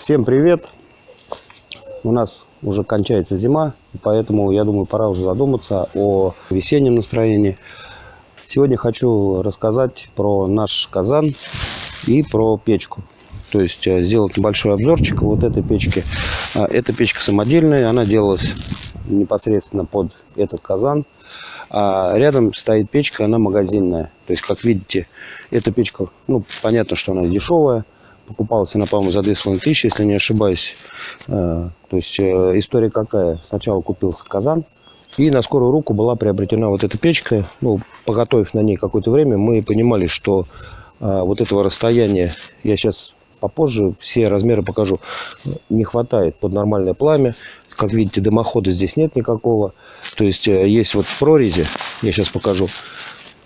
Всем привет! У нас уже кончается зима, поэтому, я думаю, пора уже задуматься о весеннем настроении. Сегодня хочу рассказать про наш казан и про печку. То есть сделать небольшой обзорчик вот этой печки. Эта печка самодельная, она делалась непосредственно под этот казан. А рядом стоит печка, она магазинная. То есть, как видите, эта печка, понятно, что она дешевая. Покупалась она, по-моему, за 2500, если не ошибаюсь. То есть история какая? Сначала купился казан, и на скорую руку была приобретена вот эта печка. Поготовив на ней какое-то время, мы понимали, что вот этого расстояния, я сейчас попозже все размеры покажу, не хватает под нормальное пламя. Как видите, дымохода здесь нет никакого. То есть есть вот прорези, я сейчас покажу,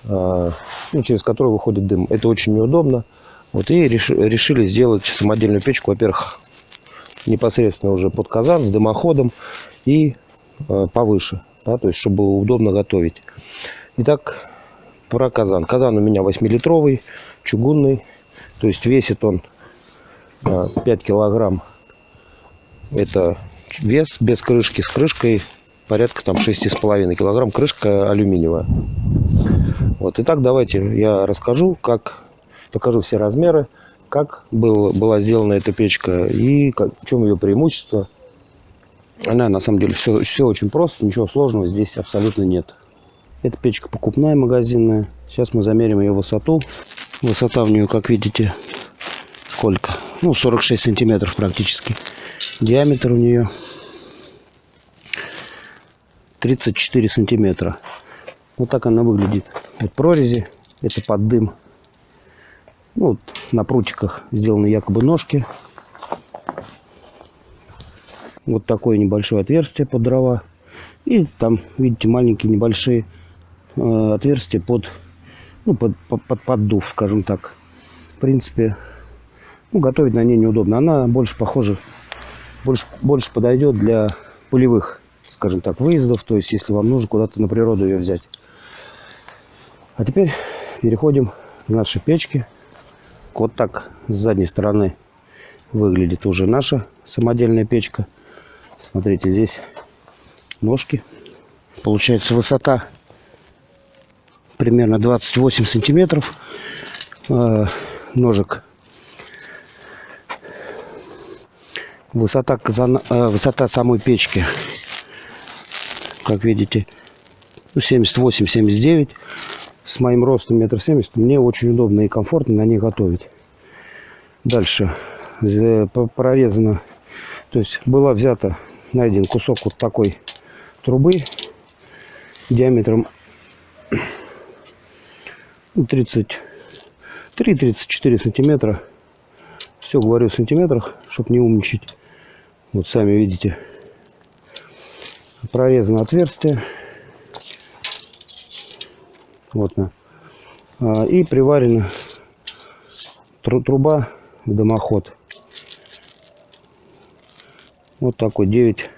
через которые выходит дым. Это очень неудобно. И решили сделать самодельную печку, во-первых, непосредственно уже под казан с дымоходом и повыше, то есть чтобы было удобно готовить. Итак, про казан. Казан у меня 8-литровый, чугунный, то есть весит он 5 килограмм. Это вес без крышки, с крышкой порядка 6,5 килограмм, крышка алюминиевая. Итак, давайте я расскажу, покажу все размеры, как была сделана эта печка и в чем ее преимущество. Она, на самом деле, все очень просто, ничего сложного здесь абсолютно нет. Эта печка покупная, магазинная. Сейчас мы замерим ее высоту. Высота в нее, как видите, сколько? 46 сантиметров практически. Диаметр у нее 34 сантиметра. Вот так она выглядит. Вот прорези, это под дым. На прутиках сделаны якобы ножки. Вот такое небольшое отверстие под дрова. И там, видите, маленькие небольшие отверстия под поддув, скажем так. В принципе, готовить на ней неудобно. Она больше похожа, больше подойдет для полевых, скажем так, выездов. То есть, если вам нужно куда-то на природу ее взять. А теперь переходим к нашей печке. Вот так с задней стороны выглядит уже наша самодельная печка. Смотрите, здесь ножки. Получается высота примерно 28 сантиметров. Ножек. Высота самой печки, как видите, 78-79. С моим ростом 1,70 м мне очень удобно и комфортно на ней готовить. Дальше прорезано, то есть найден кусок вот такой трубы диаметром 33-34 сантиметра. Все говорю в сантиметрах, чтобы не умничать. Вот сами видите, прорезано отверстие. И приварена труба в дымоход. Вот такой 9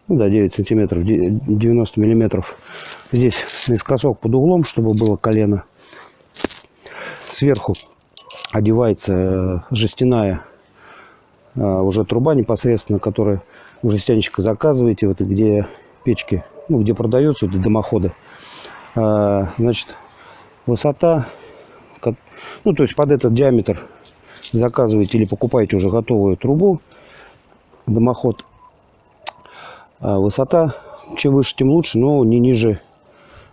сантиметров, 90 миллиметров. Здесь наискосок под углом, чтобы было колено. Сверху одевается жестяная уже труба непосредственно, которую у жестянщика заказываете, где печки, где продаются дымоходы. Значит, высота, то есть под этот диаметр заказываете или покупаете уже готовую трубу, дымоход. Высота, чем выше, тем лучше, но не ниже,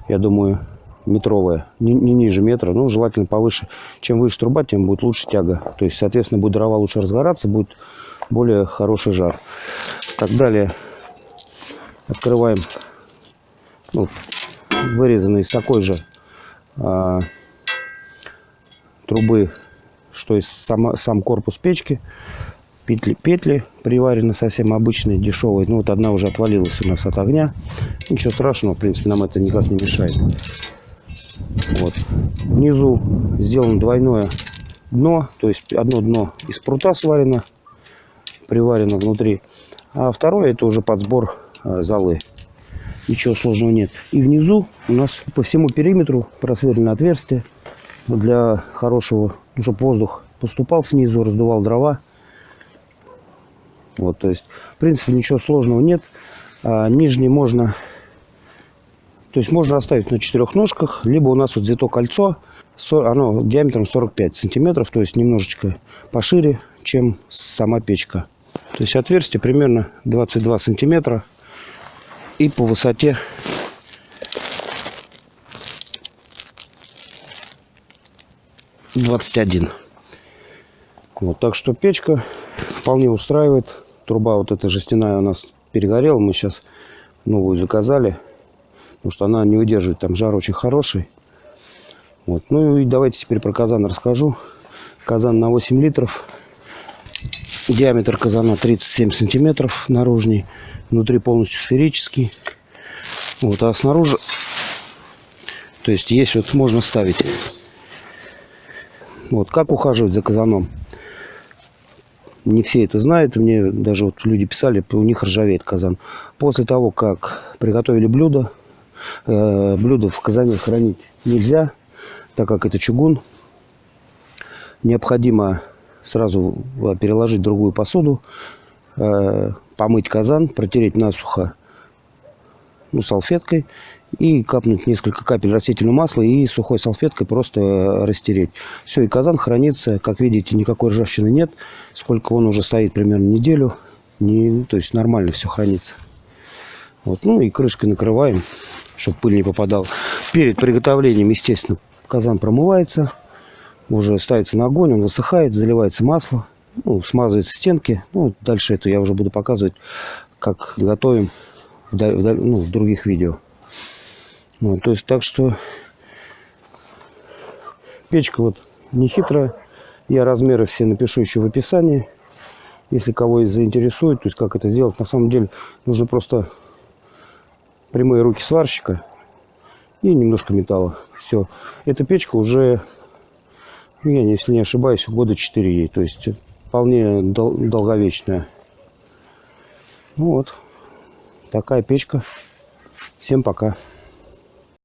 я думаю, метровая, не ниже метра, желательно повыше. Чем выше труба, тем будет лучше тяга. То есть, соответственно, будет дрова лучше разгораться, будет более хороший жар. Так, далее открываем, вырезанный из такой же трубы, что и сам корпус печки. Петли приварены совсем обычные, дешевые. Одна уже отвалилась у нас от огня. Ничего страшного, в принципе, нам это никак не мешает. Внизу сделано двойное дно, то есть одно дно из прута сварено, приварено внутри, а второе это уже под сбор золы. Ничего сложного нет. И внизу у нас по всему периметру просверлено отверстие для хорошего, чтобы воздух поступал снизу, раздувал дрова. Вот, то есть, в принципе, ничего сложного нет. Нижний можно, то есть можно оставить на 4 ножках, либо у нас вот взято кольцо, оно диаметром 45 сантиметров, то есть немножечко пошире, чем сама печка. То есть отверстие примерно 22 сантиметра и по высоте 21. Вот, так что печка вполне устраивает. Труба вот эта жестяная у нас перегорела. Мы сейчас новую заказали, потому что она не выдерживает, там жар очень хороший. Вот. Ну и давайте теперь про казан расскажу. Казан на 8 литров. Диаметр казана 37 сантиметров наружный. Внутри полностью сферический. Вот, а снаружи, то есть вот можно ставить. Вот, как ухаживать за казаном? Не все это знают. Мне даже вот люди писали, у них ржавеет казан. После того, как приготовили блюдо, блюдо в казане хранить нельзя, так как это чугун. Необходимо сразу переложить в другую посуду, помыть казан, протереть насухо салфеткой и капнуть несколько капель растительного масла и сухой салфеткой просто растереть. Все, и казан хранится, как видите, никакой ржавчины нет. Сколько он уже стоит, примерно неделю. То есть нормально все хранится. Вот. Ну и крышкой накрываем, чтобы пыль не попадала. Перед приготовлением, естественно, казан промывается. Уже ставится на огонь, он высыхает, заливается масло, смазываются стенки. Дальше это я уже буду показывать, как готовим в других видео. То есть, так что печка вот не хитрая. Я размеры все напишу еще в описании. Если кого заинтересует, то есть как это сделать, на самом деле нужно просто прямые руки сварщика и немножко металла. Все. Эта печка уже, если не ошибаюсь, года 4 ей. То есть вполне долговечная. Вот. Такая печка. Всем пока.